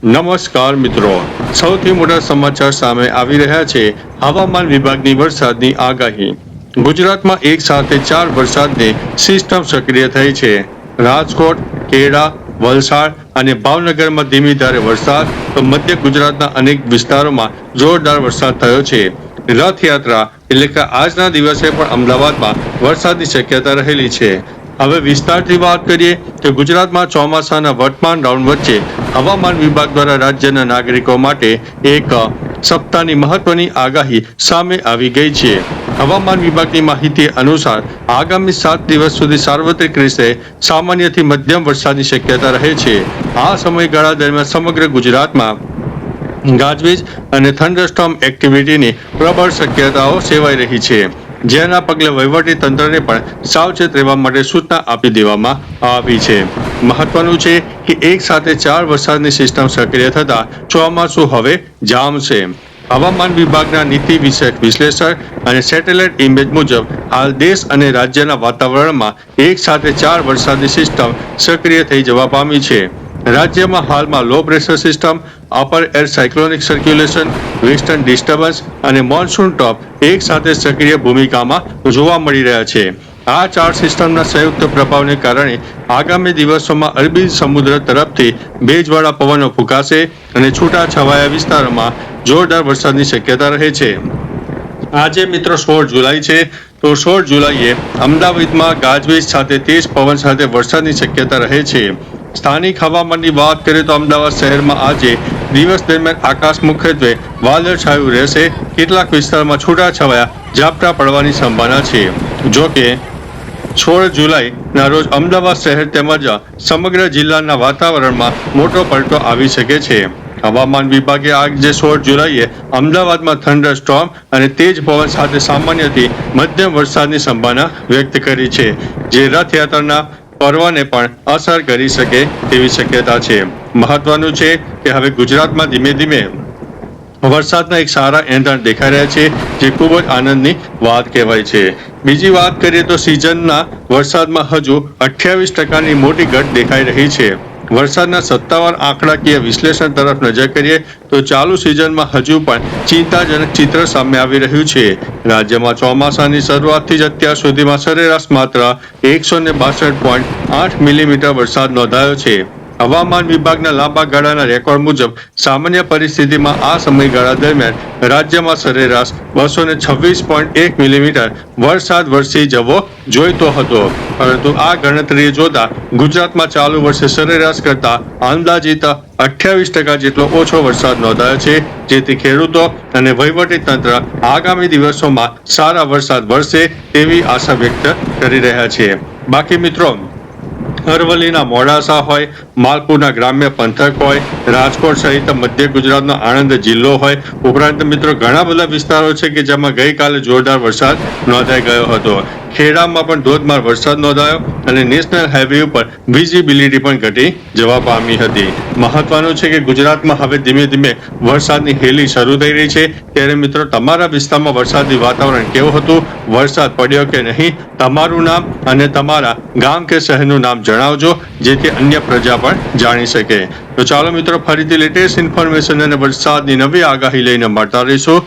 નમસ્કાર મિત્રો, સૌથી મોટા સમાચાર સામે આવી રહ્યા છે. હવામાન વિભાગની વરસાદની આગાહી. ગુજરાતમાં એક સાથે 4 વરસાદની સિસ્ટમ સક્રિય થઈ છે. રાજકોટ, ખેડા, વલસાડ અને ભાવનગરમાં ધીમી ધારે વરસાદ, તો મધ્ય ગુજરાતના અનેક વિસ્તારોમાં જોરદાર વરસાદ થયો છે. રથયાત્રા એટલે કે આજના દિવસે પણ અમદાવાદમાં વરસાદની શક્યતા રહેલી છે. હવે વિસ્તારથી વાત કરીએ તો ગુજરાતમાં ચોમાસાના વર્તમાન રાઉન્ડ વચ્ચે હવામાન વિભાગ દ્વારા રાજ્યના નાગરિકો માટે એક સપ્તાહની મહત્વની આગાહી સામે આવી ગઈ છે. હવામાન વિભાગની માહિતી અનુસાર આગામી 7 દિવસ સુધી સાર્વત્રિક રીતે સામાન્યથી મધ્યમ વરસાદની શક્યતા રહે છે. આ સમયગાળા દરમિયાન સમગ્ર ગુજરાતમાં ગાજવીજ અને થંડરસ્ટોર્મ એક્ટિવિટીની પ્રબળ શક્યતાઓ સેવાઈ રહી છે, જેના પગલે વહીવટી તંત્રને પણ સાવચેત રહેવા માટે સૂચના આપી દેવામાં આવી છે. મહત્વનું છે કે એક સાથે 4 વરસાદની સિસ્ટમ સક્રિય થતા ચોમાસું હવે જામશે. હવામાન વિભાગના નીતિ વિષયક વિશ્લેષક અને સેટેલાઇટ ઇમેજ મુજબ હાલ દેશ અને રાજ્યના વાતાવરણમાં એક સાથે 4 વરસાદની સિસ્ટમ સક્રિય થઈ જવા પામી છે. રાજ્યમાં હાલમાં low pressure system, upper air cyclonic circulation, western disturbance અને મોન્સૂન ટોપ એક સાથે સક્રિય ભૂમિકામાં જોવા મળી રહ્યા છે. આ 4 સિસ્ટમના સંયુક્ત પ્રભાવને કારણે આગામી દિવસોમાં અરબી સમુદ્ર તરફથી ભેજવાળા પવનો ફૂંકાશે અને છૂટાછવાયા વિસ્તારોમાં જોરદાર વરસાદની શક્યતા રહે છે. આજે મિત્રો 16 જુલાઈ છે, તો 16 જુલાઈએ અમદાવાદમાં ગાજવીજ સાથે તેજ પવન સાથે વરસાદની શક્યતા રહે છે. સ્થાનિક હવામાનની વાત કરીએ તો અમદાવાદ શહેરમાં આજે દિવસ દરમિયાન આકાશ મુખ્યત્વે વાદળછાયું રહેશે. કેટલાક વિસ્તારમાં છૂટાછવાયા ઝાપટા પડવાની સંભાવના છે. જો કે 16 જુલાઈના રોજ અમદાવાદ શહેર તેમજ સમગ્ર જિલ્લાના વાતાવરણમાં મોટો પલટો આવી શકે છે. હવામાન વિભાગે આજે 16 જુલાઈએ અમદાવાદમાં થંડરસ્ટોર્મ અને તેજ પવન સાથે સામાન્યથી મધ્યમ વરસાદની સંભાવના વ્યક્ત કરી છે, જે રથયાત્રાના પર્વને પણ અસર કરી શકે તેવી શક્યતા છે. મહત્વનું છે કે હવે ગુજરાતમાં ધીમે ધીમે વરસાદના એક સારા એંધાણ દેખાઈ રહ્યા છે, જે ખૂબ જ આનંદની વાત કહેવાય છે. બીજી વાત કરીએ તો સિઝનના વરસાદમાં હજુ 28%ની મોટી ઘટ દેખાઈ રહી છે. વરસાદના સત્તાવાર આંકડાકીય વિશ્લેષણ તરફ નજર કરીએ તો ચાલુ સિઝનમાં હજુ પણ ચિંતાજનક ચિત્ર સામે આવી રહ્યું છે. રાજ્યમાં ચોમાસાની શરૂઆતથી જ અત્યાર સુધીમાં સરેરાશ માત્ર 162.8 મિલીમીટર વરસાદ નોંધાયો છે. હવામાન વિભાગના લાંબા ગાળાના રેકોર્ડ મુજબ સામાન્ય પરિસ્થિતિમાં આ સમયગાળા દરમિયાન રાજ્યમાં સરેરાશ 226.1 મિલીમીટર વરસાદ વરસી જવો જોઈતો હતો, પરંતુ આ ગણતરીએ જોતા ગુજરાતમાં ચાલુ વર્ષે સરેરાશ કરતા અંદાજિત 28% જેટલો ઓછો વરસાદ નોંધાયો છે, જેથી ખેડૂતો અને વહીવટી તંત્ર આગામી દિવસોમાં સારા વરસાદ વરસે તેવી આશા વ્યક્ત કરી રહ્યા છે. બાકી મિત્રો, અરવલ્લીના મોડાસા હોય, માલપુરના ગ્રામ્ય પંથક હોય, રાજકોટ સહિત મધ્ય ગુજરાતનો આણંદ જિલ્લો હોય, ઉપરાંત મિત્રો ઘણા બધા વિસ્તારો છે કે જેમાં ગઈકાલે જોરદાર વરસાદ નોંધાઈ ગયો હતો. ખેડામાં પણ ધોધમાર વરસાદ નોંધાયો અને નેશનલ હાઈવે ઉપર વિઝિબિલિટી પણ ઘટી જવા પામી હતી. મહત્વનું છે કે ગુજરાતમાં હવે ધીમે ધીમે વરસાદની હેલી શરૂ થઈ રહી છે. ત્યારે મિત્રો, તમારા વિસ્તારમાં વરસાદી વાતાવરણ કેવું હતું, વરસાદ પડ્યો કે નહીં, તમારું નામ અને તમારા ગામ કે શહેરનું નામ જણાવજો, જેથી અન્ય પ્રજા પણ જાણી શકે. તો ચાલો મિત્રો, ફરીથી લેટેસ્ટ ઇન્ફોર્મેશન અને વરસાદની નવી આગાહી લઈને મળતા રહીશું.